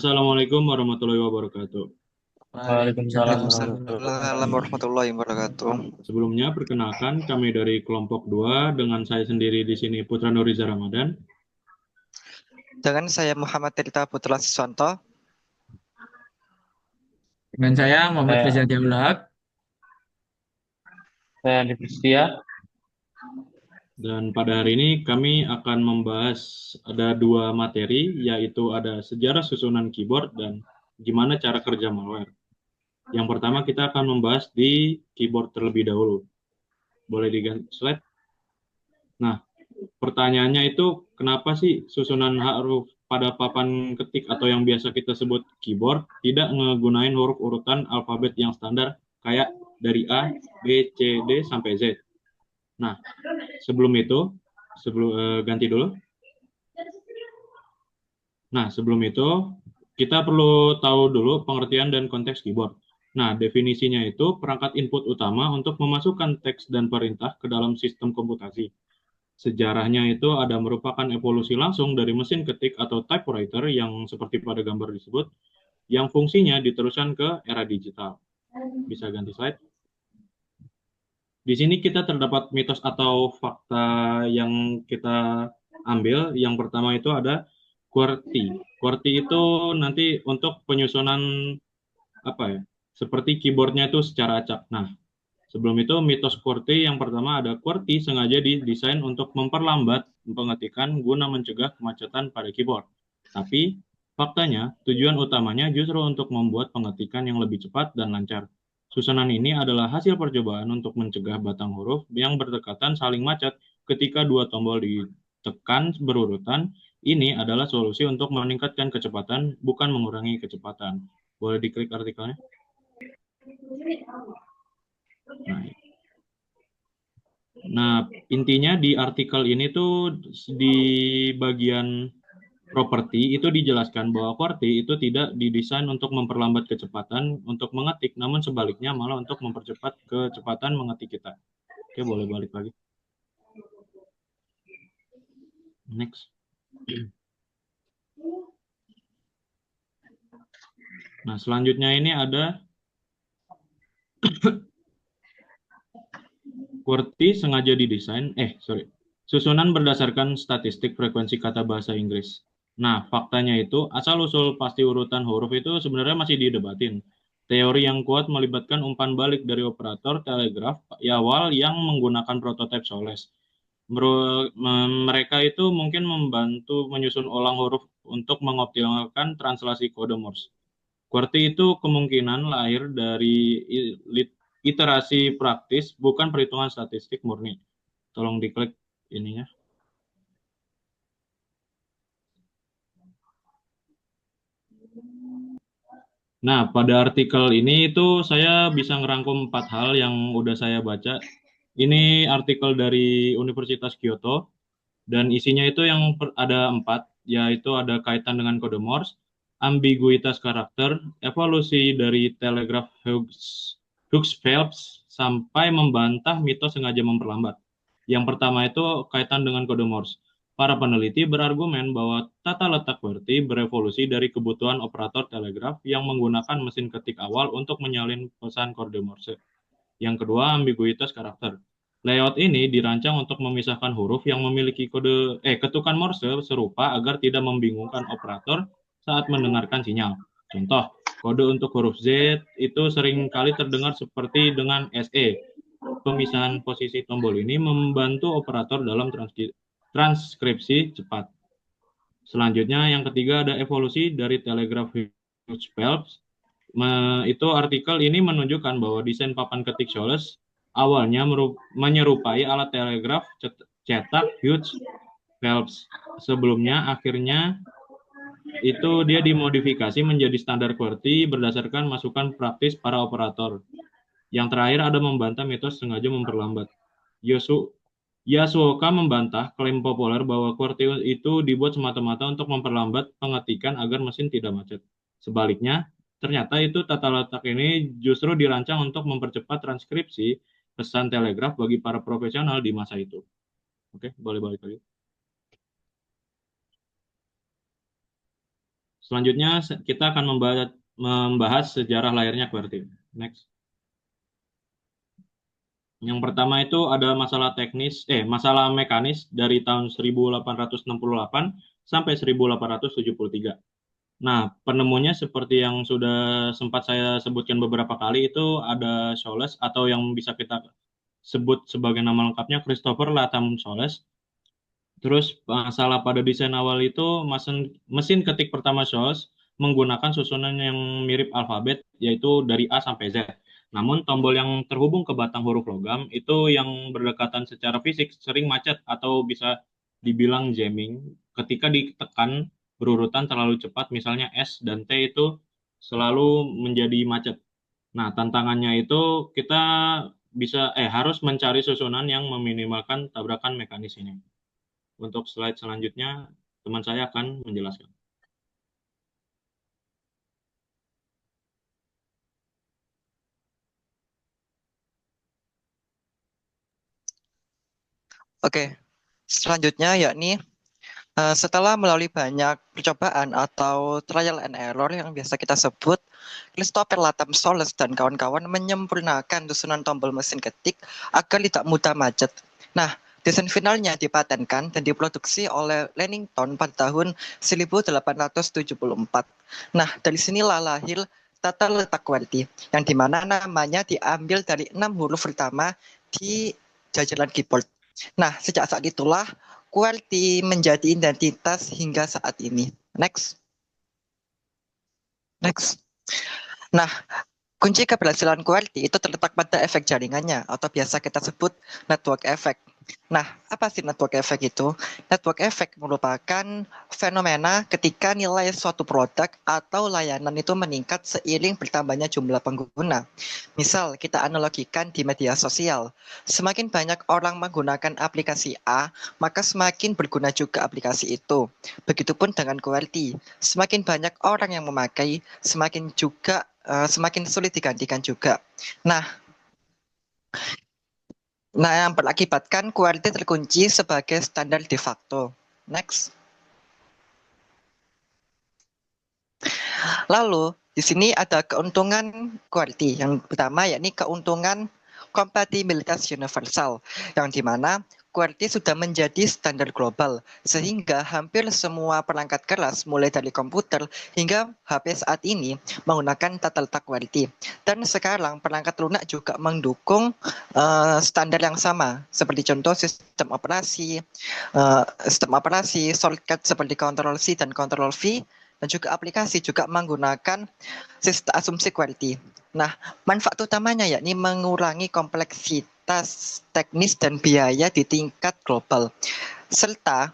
Assalamualaikum warahmatullahi wabarakatuh. Waalaikumsalam Waalaikumsalam warahmatullahi warahmatullahi wabarakatuh. Sebelumnya, perkenalkan kami dari kelompok 2 dengan saya sendiri di sini Putra Nuriza Ramadan. Dengan saya Muhammad Tirta Putra Siswanto. Dengan saya Muhammad Rizal Saya, Diabul Haq. Saya Andi Pristia. Dan pada hari ini kami akan membahas ada dua materi, yaitu ada sejarah susunan keyboard dan gimana cara kerja malware. Yang pertama kita akan membahas di keyboard terlebih dahulu. Boleh diganti slide? Nah, pertanyaannya itu kenapa sih susunan huruf pada papan ketik atau yang biasa kita sebut keyboard tidak ngegunain huruf urutan alfabet yang standar kayak dari A, B, C, D sampai Z. Nah, sebelum itu, ganti dulu. Nah, sebelum itu kita perlu tahu dulu pengertian dan konteks keyboard. Nah, definisinya itu perangkat input utama untuk memasukkan teks dan perintah ke dalam sistem komputasi. Sejarahnya itu ada merupakan evolusi langsung dari mesin ketik atau typewriter yang seperti pada gambar disebut, yang fungsinya diteruskan ke era digital. Bisa ganti slide. Di sini kita terdapat mitos atau fakta yang kita ambil. Yang pertama itu ada QWERTY. QWERTY itu nanti untuk penyusunan apa ya? Seperti keyboardnya itu secara acak. Nah, sebelum itu, mitos QWERTY yang pertama ada QWERTY sengaja didesain untuk memperlambat pengetikan guna mencegah kemacetan pada keyboard. Tapi, faktanya, tujuan utamanya justru untuk membuat pengetikan yang lebih cepat dan lancar. Susunan ini adalah hasil percobaan untuk mencegah batang huruf yang berdekatan saling macet ketika dua tombol ditekan berurutan. Ini adalah solusi untuk meningkatkan kecepatan, bukan mengurangi kecepatan. Boleh diklik artikelnya? Nah, Nah, intinya di artikel ini tuh di bagian properti itu dijelaskan bahwa QWERTY itu tidak didesain untuk memperlambat kecepatan untuk mengetik, namun sebaliknya malah untuk mempercepat kecepatan mengetik kita. Oke, boleh balik lagi. Next. Nah, selanjutnya ini ada QWERTY sengaja didesain, susunan berdasarkan statistik frekuensi kata bahasa Inggris. Nah, faktanya itu, asal-usul pasti urutan huruf itu sebenarnya masih didebatin. Teori yang kuat melibatkan umpan balik dari operator telegraf awal yang menggunakan prototipe Soles. Mereka itu mungkin membantu menyusun ulang huruf untuk mengoptimalkan translasi kode Morse. QWERTY itu kemungkinan lahir dari iterasi praktis, bukan perhitungan statistik murni. Tolong diklik ininya. Nah, pada artikel ini itu saya bisa ngerangkum 4 hal yang udah saya baca. Ini artikel dari Universitas Kyoto, dan isinya itu yang ada 4, yaitu ada kaitan dengan kode Morse, ambiguitas karakter, evolusi dari telegraf Hughes-Phelps, sampai membantah mitos sengaja memperlambat. Yang pertama itu kaitan dengan kode Morse. Para peneliti berargumen bahwa tata letak QWERTY berevolusi dari kebutuhan operator telegraf yang menggunakan mesin ketik awal untuk menyalin pesan kode Morse. Yang kedua, ambiguitas karakter. Layout ini dirancang untuk memisahkan huruf yang memiliki ketukan Morse serupa agar tidak membingungkan operator saat mendengarkan sinyal. Contoh, kode untuk huruf Z itu sering kali terdengar seperti dengan SE. Pemisahan posisi tombol ini membantu operator dalam transkripsi cepat. Selanjutnya, yang ketiga ada evolusi dari telegraf Hughes-Phelps. Itu artikel ini menunjukkan bahwa desain papan ketik Soles awalnya menyerupai alat telegraf cetak Hughes-Phelps. Sebelumnya, akhirnya itu dia dimodifikasi menjadi standar QWERTY berdasarkan masukan praktis para operator. Yang terakhir ada membantah mitos sengaja memperlambat. Yasuoka membantah klaim populer bahwa QWERTY itu dibuat semata-mata untuk memperlambat pengetikan agar mesin tidak macet. Sebaliknya, ternyata itu tata letak ini justru dirancang untuk mempercepat transkripsi pesan telegraf bagi para profesional di masa itu. Oke, boleh balik lagi. Selanjutnya kita akan membahas sejarah lahirnya QWERTY. Next. Yang pertama itu ada masalah mekanis dari tahun 1868 sampai 1873. Nah, penemunya seperti yang sudah sempat saya sebutkan beberapa kali itu ada Soles atau yang bisa kita sebut sebagai nama lengkapnya Christopher Latham Soles. Terus masalah pada desain awal itu mesin ketik pertama Soles menggunakan susunan yang mirip alfabet yaitu dari A sampai Z. Namun tombol yang terhubung ke batang huruf logam itu yang berdekatan secara fisik sering macet atau bisa dibilang jamming ketika ditekan berurutan terlalu cepat, misalnya S dan T itu selalu menjadi macet. Nah, tantangannya itu kita harus mencari susunan yang meminimalkan tabrakan mekanis ini. Untuk slide selanjutnya, teman saya akan menjelaskan. Oke, selanjutnya yakni setelah melalui banyak percobaan atau trial and error yang biasa kita sebut, Christopher Latham Soles dan kawan-kawan menyempurnakan susunan tombol mesin ketik agar tidak mudah macet. Nah, desain finalnya dipatenkan dan diproduksi oleh Lennington pada tahun 1874. Nah, dari sinilah lahir tata letak QWERTY, yang dimana namanya diambil dari 6 huruf pertama di jajaran keyboard. Nah, sejak saat itulah QWERTY menjadi identitas hingga saat ini. Next. Nah, kunci keberhasilan QWERTY itu terletak pada efek jaringannya atau biasa kita sebut network effect. Nah, apa sih network effect itu? Network effect merupakan fenomena ketika nilai suatu produk atau layanan itu meningkat seiring bertambahnya jumlah pengguna. Misal, kita analogikan di media sosial. Semakin banyak orang menggunakan aplikasi A, maka semakin berguna juga aplikasi itu. Begitupun dengan QWERTY. Semakin banyak orang yang memakai, semakin sulit digantikan juga. Nah, yang berakibatkan QWERTY terkunci sebagai standar de facto. Next. Lalu, di sini ada keuntungan QWERTY. Yang pertama yakni keuntungan kompatibilitas universal, yang dimana QWERTY sudah menjadi standar global, sehingga hampir semua perangkat keras, mulai dari komputer hingga HP saat ini, menggunakan tata letak QWERTY. Dan sekarang perangkat lunak juga mendukung standar yang sama, seperti contoh sistem operasi, shortcut seperti Ctrl+C dan Ctrl+V, dan juga aplikasi juga menggunakan sistem asumsi QWERTY. Nah, manfaat utamanya yakni mengurangi kompleksitas teknis dan biaya di tingkat global, serta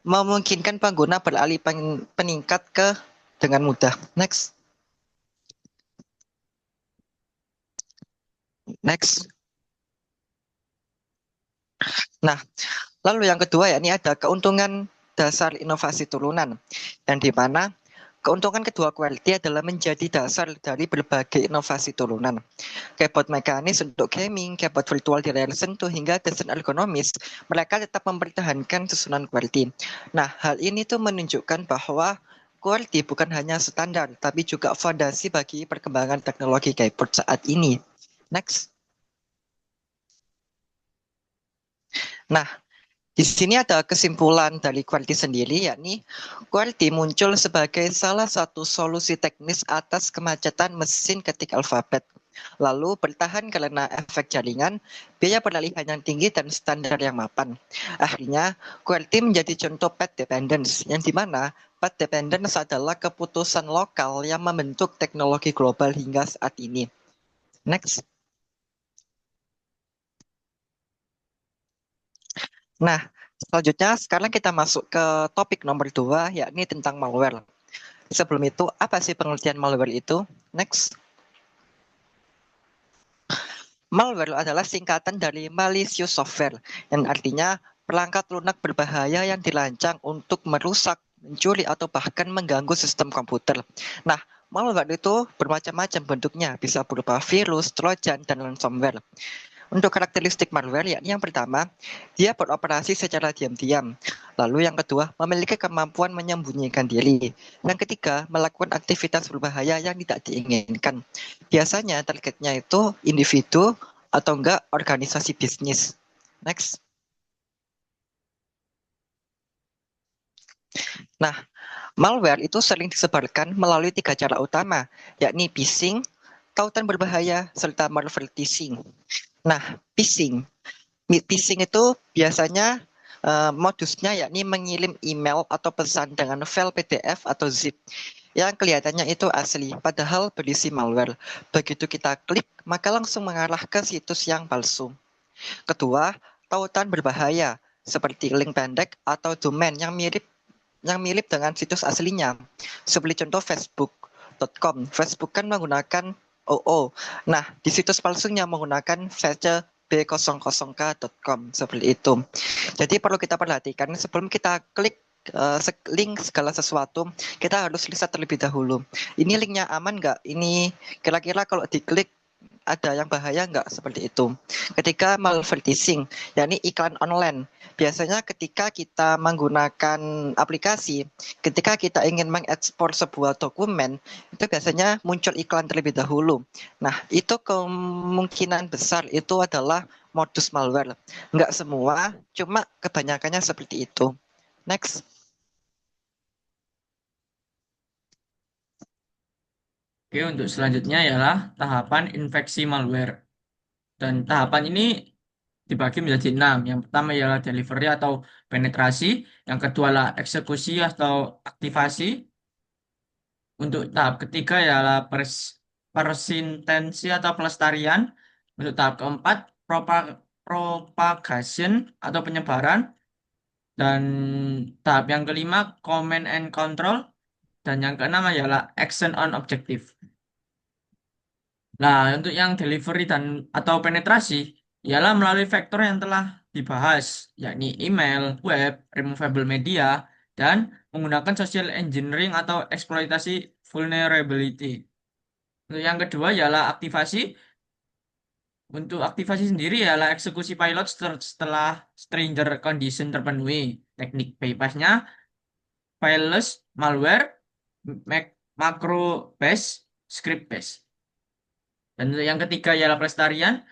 memungkinkan pengguna beralih peningkat dengan mudah. Next. Nah, lalu yang kedua yakni ada keuntungan dasar inovasi turunan, yang dimana keuntungan kedua QWERTY adalah menjadi dasar dari berbagai inovasi turunan. Keyboard mekanis untuk gaming, keyboard virtual di layar sentuh, hingga desain ergonomis, mereka tetap mempertahankan susunan QWERTY. Nah, hal ini tuh menunjukkan bahwa QWERTY bukan hanya standar, tapi juga fondasi bagi perkembangan teknologi keyboard saat ini. Next. Nah, di sini ada kesimpulan dari QWERTY sendiri, yakni QWERTY muncul sebagai salah satu solusi teknis atas kemacetan mesin ketik alfabet. Lalu bertahan karena efek jaringan, biaya peralihan yang tinggi, dan standar yang mapan. Akhirnya, QWERTY menjadi contoh path dependence, yang dimana path dependence adalah keputusan lokal yang membentuk teknologi global hingga saat ini. Next. Nah, selanjutnya sekarang kita masuk ke topik nomor 2, yakni tentang malware. Sebelum itu, apa sih pengertian malware itu? Next. Malware adalah singkatan dari malicious software, yang artinya perangkat lunak berbahaya yang dirancang untuk merusak, mencuri, atau bahkan mengganggu sistem komputer. Nah, malware itu bermacam-macam bentuknya, bisa berupa virus, trojan, dan ransomware. Untuk karakteristik malware, yakni yang pertama, dia beroperasi secara diam-diam. Lalu yang kedua, memiliki kemampuan menyembunyikan diri. Yang ketiga, melakukan aktivitas berbahaya yang tidak diinginkan. Biasanya targetnya itu individu atau enggak organisasi bisnis. Next. Nah, malware itu sering disebarkan melalui 3 cara utama, yakni phishing, tautan berbahaya, serta malvertising. Nah, phishing itu biasanya modusnya yakni mengirim email atau pesan dengan file PDF atau zip yang kelihatannya itu asli, padahal berisi malware. Begitu kita klik, maka langsung mengarah ke situs yang palsu. Kedua, tautan berbahaya, seperti link pendek atau domain yang mirip dengan situs aslinya. Seperti contoh facebook.com. Facebook kan menggunakan OO. Nah, di situs palsunya menggunakan fetch b00k.com seperti itu. Jadi perlu kita perhatikan sebelum kita klik link segala sesuatu, kita harus riset terlebih dahulu. Ini linknya aman nggak? Ini kira-kira kalau diklik ada yang bahaya nggak seperti itu. Ketika malvertising, yakni iklan online. Biasanya ketika kita menggunakan aplikasi, ketika kita ingin mengekspor sebuah dokumen, itu biasanya muncul iklan terlebih dahulu. Nah, itu kemungkinan besar itu adalah modus malware. Nggak semua, cuma kebanyakannya seperti itu. Next. Oke, untuk selanjutnya ialah tahapan infeksi malware. Dan tahapan ini dibagi menjadi 6. Yang pertama ialah delivery atau penetrasi. Yang kedua adalah eksekusi atau aktivasi. Untuk tahap ketiga ialah persintensi atau pelestarian. Untuk tahap keempat, propagation atau penyebaran. Dan tahap yang kelima, command and control. Dan yang keenam ialah action on objective. Nah, untuk yang delivery dan atau penetrasi, ialah melalui vektor yang telah dibahas, yakni email, web, removable media, dan menggunakan social engineering atau eksploitasi vulnerability. Untuk yang kedua ialah aktivasi. Untuk aktivasi sendiri ialah eksekusi pilot setelah stranger condition terpenuhi. Teknik bypassnya, fileless, malware, macro based, script based. Dan untuk yang ketiga ialah pelestarian,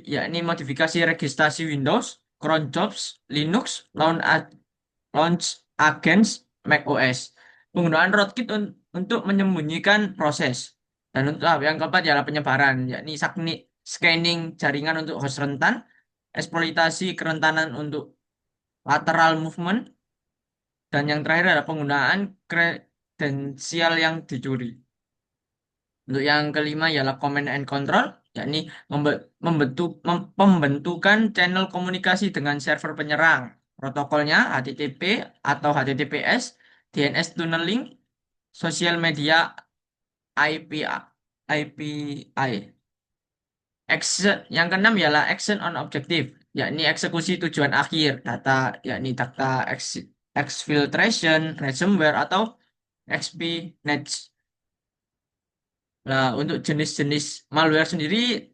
yakni modifikasi registrasi Windows, cron jobs, Linux, launch against macOS. Penggunaan rootkit untuk menyembunyikan proses. Dan untuk yang keempat ialah penyebaran, yakni scanning jaringan untuk host rentan, eksploitasi kerentanan untuk lateral movement, dan yang terakhir adalah penggunaan kredensial yang dicuri. Untuk yang kelima ialah command and control, yakni pembentukan channel komunikasi dengan server penyerang. Protokolnya HTTP atau HTTPS, DNS tunneling, sosial media API. Yang keenam ialah action on objective, yakni eksekusi tujuan akhir, yakni data exfiltration, ransomware, atau XP-Net. Nah, untuk jenis-jenis malware sendiri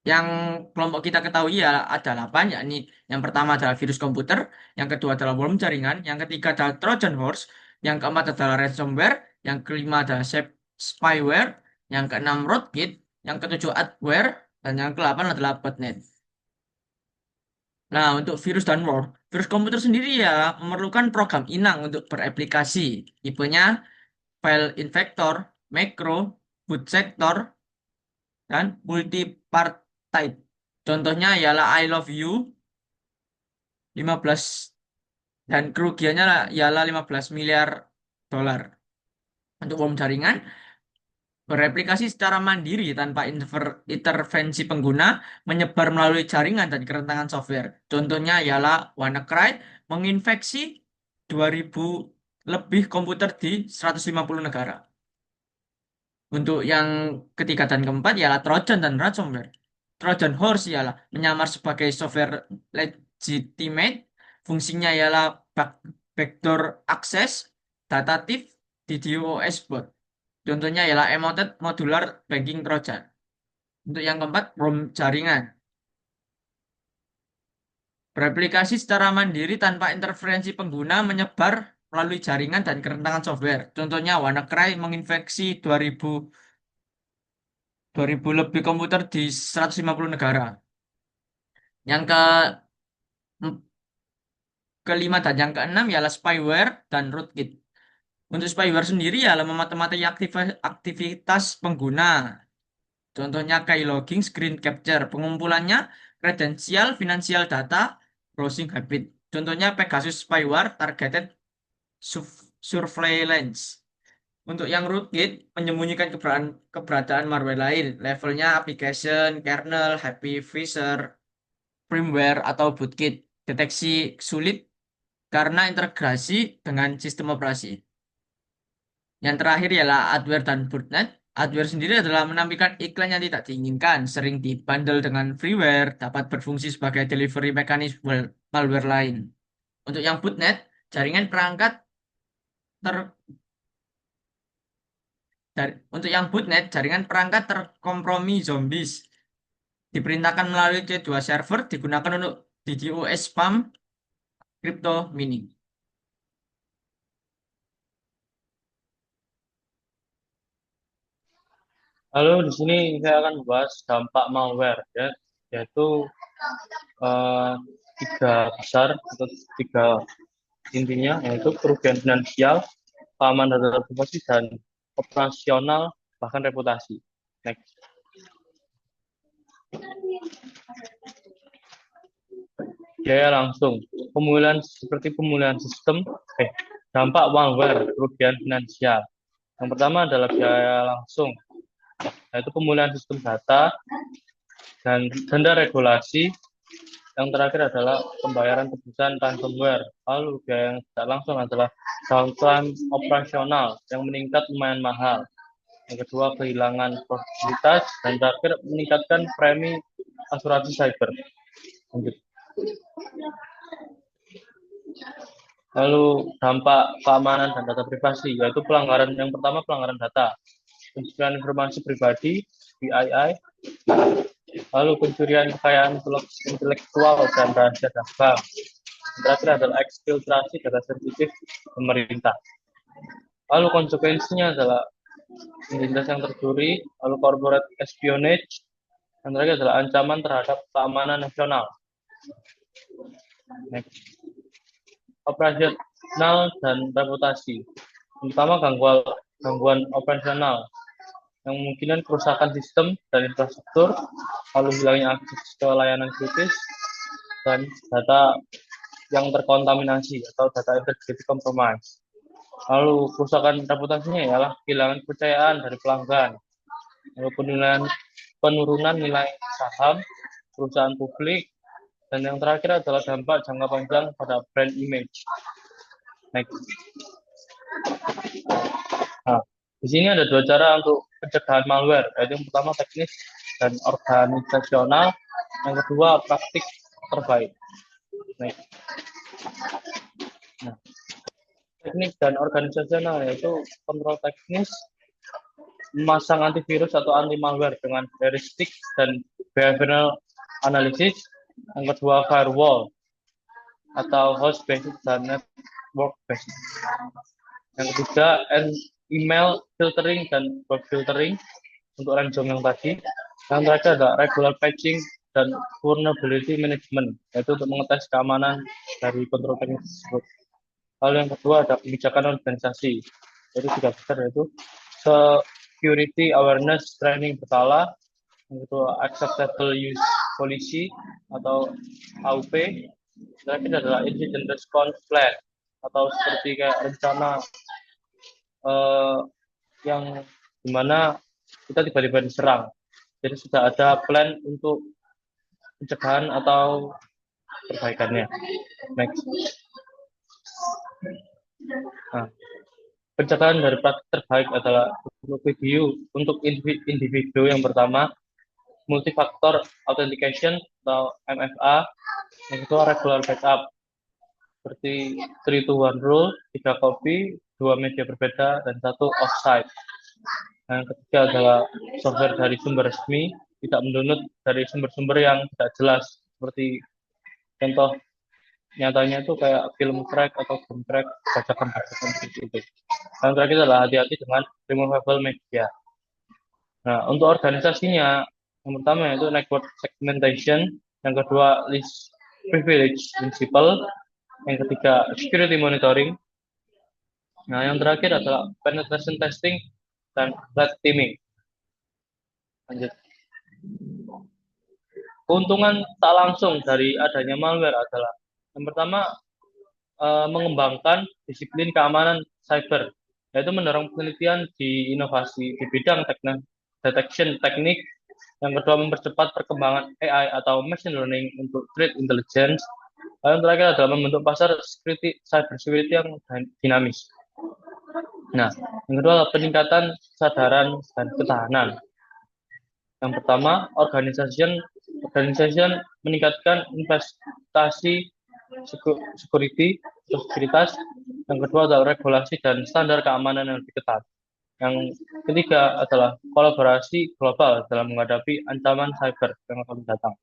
yang kelompok kita ketahui ya ada 8, yakni yang pertama adalah virus komputer, yang kedua adalah worm jaringan, yang ketiga adalah Trojan horse, yang keempat adalah ransomware, yang kelima adalah spyware, yang keenam rootkit, yang ketujuh adware, dan yang kedelapan adalah botnet. Nah, untuk virus dan worm, virus komputer sendiri ya memerlukan program inang untuk beraplikasi. Tipenya file infector, macro, boot sector, dan multi-part-type. Contohnya ialah I love you 15 dan kerugiannya ialah 15 miliar dolar. Untuk bom jaringan bereplikasi secara mandiri tanpa intervensi pengguna, menyebar melalui jaringan dan kerentanan software. Contohnya ialah WannaCry menginfeksi 2000 lebih komputer di 150 negara. Untuk yang ketiga dan keempat ialah Trojan dan ransomware. Trojan horse ialah menyamar sebagai software legitimate. Fungsinya ialah backdoor access, data thief, DDoS bot. Contohnya ialah Emotet Modular Banking Trojan. Untuk yang keempat, worm jaringan. Beraplikasi secara mandiri tanpa interferensi pengguna, menyebar melalui jaringan dan kerentanan software. Contohnya WannaCry menginfeksi 2000 lebih komputer di 150 negara. Yang kelima dan yang keenam ialah spyware dan rootkit. Untuk spyware sendiri ya mematamatai aktivitas pengguna. Contohnya keylogging, screen capture, pengumpulannya kredensial, finansial data, browsing habit. Contohnya Pegasus spyware, targeted surveillance. Untuk yang rootkit, menyembunyikan keberadaan malware lain. Levelnya application, kernel, hypervisor, firmware, atau bootkit. Deteksi sulit karena integrasi dengan sistem operasi. Yang terakhir ialah adware dan botnet. Adware sendiri adalah menampilkan iklan yang tidak diinginkan, sering dibundle dengan freeware, dapat berfungsi sebagai delivery mekanisme malware lain. Untuk yang botnet, jaringan perangkat untuk yang botnet, jaringan perangkat terkompromi zombies. Diperintahkan melalui C2 server, digunakan untuk DDoS spam, crypto mining. Lalu di sini saya akan membahas dampak malware, ya, yaitu eh, tiga besar atau tiga intinya, yaitu kerugian finansial, keamanan data privasi, dan operasional bahkan reputasi. Next. Biaya langsung, pemulihan seperti pemulihan sistem, dampak malware, kerugian finansial. Yang pertama adalah biaya langsung, yaitu pemulihan sistem data dan denda regulasi. Yang terakhir adalah pembayaran tebusan ransomware. Lalu biaya yang tidak langsung adalah downtime operasional yang meningkat lumayan mahal. Yang kedua, kehilangan produktivitas. Dan terakhir, meningkatkan premi asuransi cyber. Lanjut. Lalu dampak keamanan dan data privasi, yaitu pelanggaran yang pertama, pelanggaran data, pencurian informasi pribadi, PII, lalu pencurian kekayaan intelektual dan rahasia dagang. Yang terakhir adalah eksfiltrasi data sensitif pemerintah. Lalu konsekuensinya adalah identitas yang tercuri, lalu corporate espionage, yang terakhir adalah ancaman terhadap keamanan nasional. Next. Operasional dan reputasi. Pertama, gangguan operasional yang memungkinkan kerusakan sistem dan infrastruktur, lalu hilangnya akses ke layanan kritis, dan data yang terkontaminasi atau data integrity compromise. Lalu kerusakan reputasinya ialah kehilangan kepercayaan dari pelanggan, lalu penurunan nilai saham perusahaan publik, dan yang terakhir adalah dampak jangka panjang pada brand image. Next. Nah, di sini ada dua cara untuk pencegahan malware, yaitu yang pertama teknis dan organisasional, yang kedua praktik terbaik. Next. Nah, teknis dan organisasional yaitu kontrol teknis, memasang antivirus atau anti malware dengan heuristik dan behavioral analysis. Yang kedua, firewall atau host based dan network based. Yang ketiga, email filtering dan web filtering untuk ransom yang tadi. Yang terakhir ada regular patching dan vulnerability management, yaitu untuk mengetes keamanan dari kontrol teknis tersebut. Lalu yang kedua ada kebijakan organisasi, yaitu tiga besar, yaitu security awareness training berkala, yang kedua acceptable use policy atau AUP, terakhir adalah incident response plan atau seperti kayak rencana yang dimana kita tiba-tiba diserang. Jadi sudah ada plan untuk pencegahan atau perbaikannya. Next. Nah, pencegahan dari praktik terbaik adalah untuk individu yang pertama, multifaktor authentication atau MFA, yang kedua regular backup seperti 3 to 1 rule, 3 copy, 2 media berbeda, dan 1 offsite. Yang ketiga adalah software dari sumber resmi, tidak mendownload dari sumber-sumber yang tidak jelas, seperti contoh nyatanya itu kayak film crack atau game crack, bajakan-bajakan seperti itu. Yang terakhir adalah hati-hati dengan removable media. Nah, untuk organisasinya, yang pertama yaitu network segmentation, yang kedua least privilege principle, yang ketiga security monitoring. Nah, yang terakhir adalah penetration testing dan red teaming. Lanjut. Keuntungan tak langsung dari adanya malware adalah yang pertama mengembangkan disiplin keamanan cyber, yaitu mendorong penelitian di inovasi di bidang detection teknik. Yang kedua, mempercepat perkembangan AI atau machine learning untuk threat intelligence. Lalu yang terakhir adalah membentuk pasar cyber security yang dinamis. Nah, yang kedua adalah peningkatan kesadaran dan ketahanan. Yang pertama, organization meningkatkan investasi security atau sekuritas. Yang kedua adalah regulasi dan standar keamanan yang lebih ketat. Yang ketiga adalah kolaborasi global dalam menghadapi ancaman cyber yang akan datang.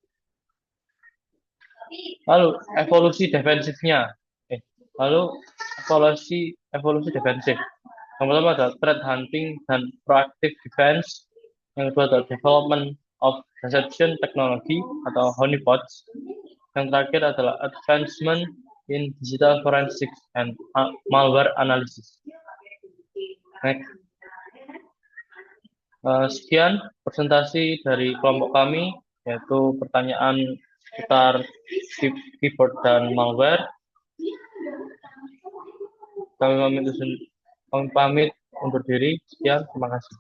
Lalu evolusi defensifnya. Evolusi defensif. Yang pertama adalah threat hunting dan proactive defense. Yang kedua adalah development of deception technology atau honeypots. Yang terakhir adalah advancement in digital forensics and malware analysis. Next. Sekian presentasi dari kelompok kami, yaitu pertanyaan seputar keyboard dan malware. Kami pamit undur diri. Sekian, terima kasih.